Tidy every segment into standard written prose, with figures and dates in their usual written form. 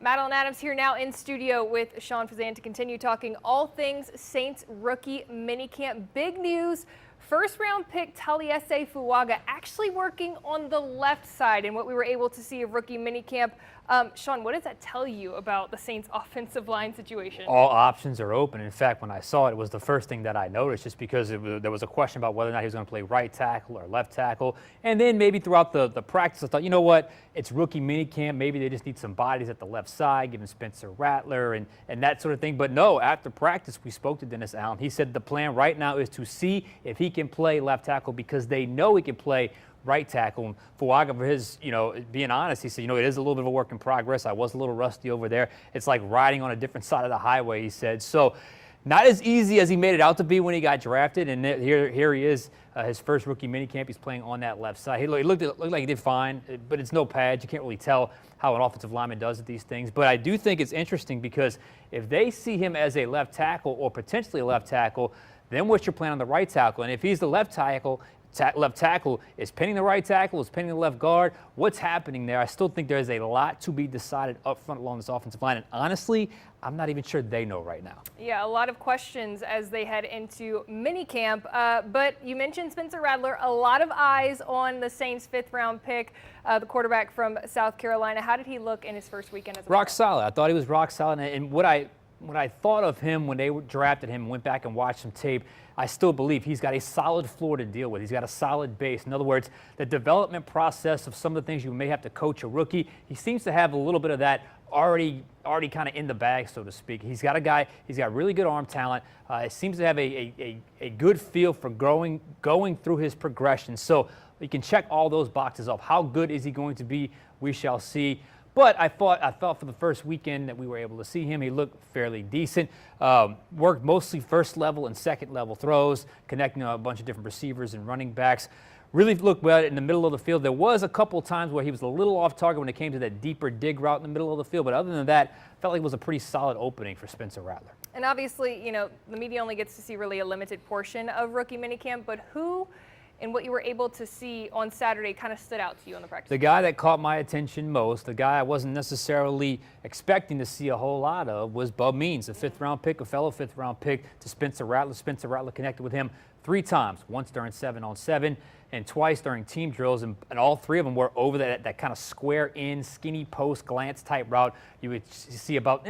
Madeline Adams here now in studio with Sean Fazende to continue talking all things Saints rookie minicamp. Big news. First round pick Taliesin Fuaga actually working on the left side in what we were able to see of rookie minicamp. Sean, what does that tell you about the Saints offensive line situation? All options are open. In fact, when I saw it, it was the first thing that I noticed, just because there was a question about whether or not he was going to play right tackle or left tackle. And then maybe throughout the practice, I thought, you know what, it's rookie minicamp. Maybe they just need some bodies at the left side, giving Spencer Rattler and that sort of thing. But no, after practice, we spoke to Dennis Allen. He said the plan right now is to see if he can play left tackle because they know he can play right tackle. And Fuaga, for his, being honest, he said, it is a little bit of a work in progress. I was a little rusty over there. It's like riding on a different side of the highway, he said. So not as easy as he made it out to be when he got drafted. And here he is, his first rookie minicamp. He's playing on that left side. He looked like he did fine, but it's no pads. You can't really tell how an offensive lineman does at these things. But I do think it's interesting because if they see him as a left tackle or potentially a left tackle, then what's your plan on the right tackle? And if he's the left tackle, is pinning the right tackle, is pinning the left guard. What's happening there? I still think there is a lot to be decided up front along this offensive line. And honestly, I'm not even sure they know right now. Yeah, a lot of questions as they head into minicamp. But you mentioned Spencer Rattler. A lot of eyes on the Saints' fifth-round pick, the quarterback from South Carolina. How did he look in his first weekend as a rock solid? I thought he was rock solid. And what I thought of him when they drafted him and went back and watched some tape, I still believe he's got a solid floor to deal with. He's got a solid base. In other words, the development process of some of the things you may have to coach a rookie, he seems to have a little bit of that already kind of in the bag, so to speak. He's got really good arm talent. He seems to have a good feel for going through his progression. So you can check all those boxes off. How good is he going to be? We shall see. But I thought for the first weekend that we were able to see him, he looked fairly decent. Worked mostly first level and second level throws, connecting a bunch of different receivers and running backs. Really looked well in the middle of the field. There was a couple times where he was a little off target when it came to that deeper dig route in the middle of the field. But other than that, felt like it was a pretty solid opening for Spencer Rattler. And obviously, the media only gets to see really a limited portion of rookie minicamp. But who and what you were able to see on Saturday kind of stood out to you on the practice? The guy that caught my attention most, the guy I wasn't necessarily expecting to see a whole lot of, was Bub Means, a fifth-round pick, a fellow fifth-round pick to Spencer Rattler. Spencer Rattler connected with him 3 times, once during 7-on-7 and twice during team drills, and all 3 of them were over that kind of square in, skinny post glance type route. You would see about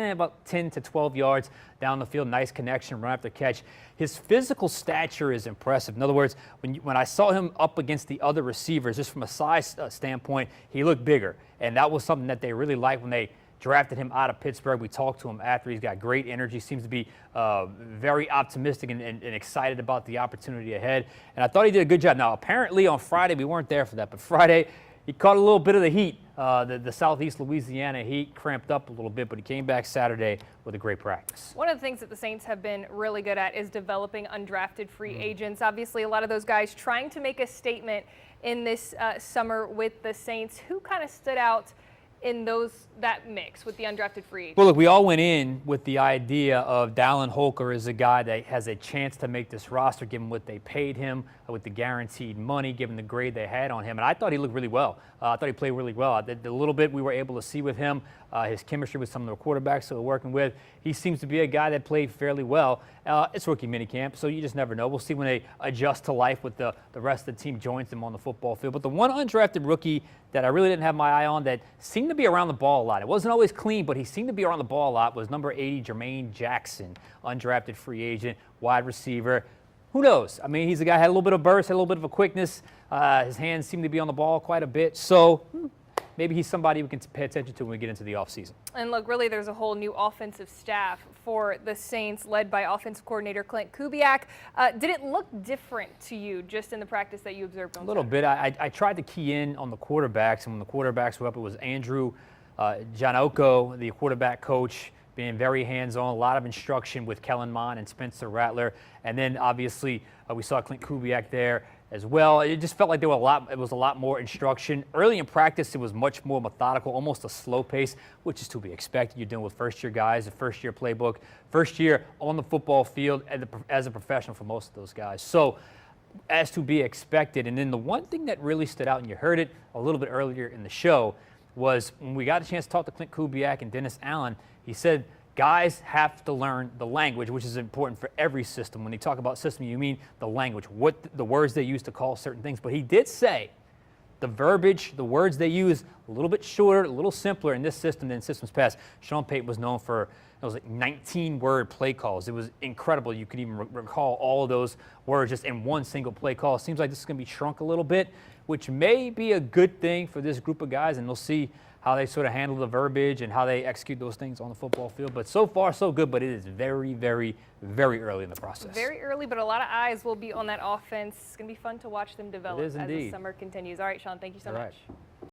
10 to 12 yards down the field, nice connection, run after catch. His physical stature is impressive. In other words, when I saw him up against the other receivers, just from a size standpoint, he looked bigger, and that was something that they really liked when they drafted him out of Pittsburgh. We talked to him after. He's got great energy, seems to be very optimistic and excited about the opportunity ahead. And I thought he did a good job. Now, apparently on Friday, we weren't there for that, but Friday he caught a little bit of the heat. The Southeast Louisiana heat cramped up a little bit, but he came back Saturday with a great practice. One of the things that the Saints have been really good at is developing undrafted free agents. Obviously, a lot of those guys trying to make a statement in this summer with the Saints. Who kind of stood out in that mix with the undrafted free agents? Well, look, we all went in with the idea of Dallin Holker as a guy that has a chance to make this roster, given what they paid him, with the guaranteed money, given the grade they had on him. And I thought he looked really well. I thought he played really well. The little bit we were able to see with him, his chemistry with some of the quarterbacks that we're working with, he seems to be a guy that played fairly well. It's rookie minicamp, so you just never know. We'll see when they adjust to life with the rest of the team joins them on the football field. But the one undrafted rookie that I really didn't have my eye on that seemed to be around the ball a lot, it wasn't always clean, but he seemed to be around the ball a lot, was number 80, Jermaine Jackson, undrafted free agent, wide receiver. Who knows? I mean, he's a guy had a little bit of burst, had a little bit of a quickness. His hands seem to be on the ball quite a bit. So maybe he's somebody we can pay attention to when we get into the offseason. And look, really, there's a whole new offensive staff for the Saints, led by offensive coordinator Clint Kubiak. Did it look different to you just in the practice that you observed on Saturday? A little bit. I tried to key in on the quarterbacks, and when the quarterbacks were up, it was Andrew Janoko, the quarterback coach, being very hands-on, a lot of instruction with Kellen Mond and Spencer Rattler. And then, obviously, we saw Clint Kubiak there as well. It just felt like it was a lot more instruction. Early in practice, it was much more methodical, almost a slow pace, which is to be expected. You're dealing with first-year guys, a first-year playbook, first year on the football field as a professional for most of those guys. So, as to be expected. And then the one thing that really stood out, and you heard it a little bit earlier in the show, was when we got a chance to talk to Clint Kubiak and Dennis Allen, he said guys have to learn the language, which is important for every system. When they talk about system, you mean the language, what the words they use to call certain things. But he did say the verbiage, the words they use, a little bit shorter, a little simpler in this system than systems past. Sean Payton was known for, it was like 19-word play calls. It was incredible. You could even recall all of those words just in one single play call. It seems like this is going to be shrunk a little bit, which may be a good thing for this group of guys, and we'll see how they sort of handle the verbiage and how they execute those things on the football field. But so far, so good, but it is very, very, very early in the process. Very early, but a lot of eyes will be on that offense. It's going to be fun to watch them develop as the indeed. summer continues. All right, Sean, thank you so much.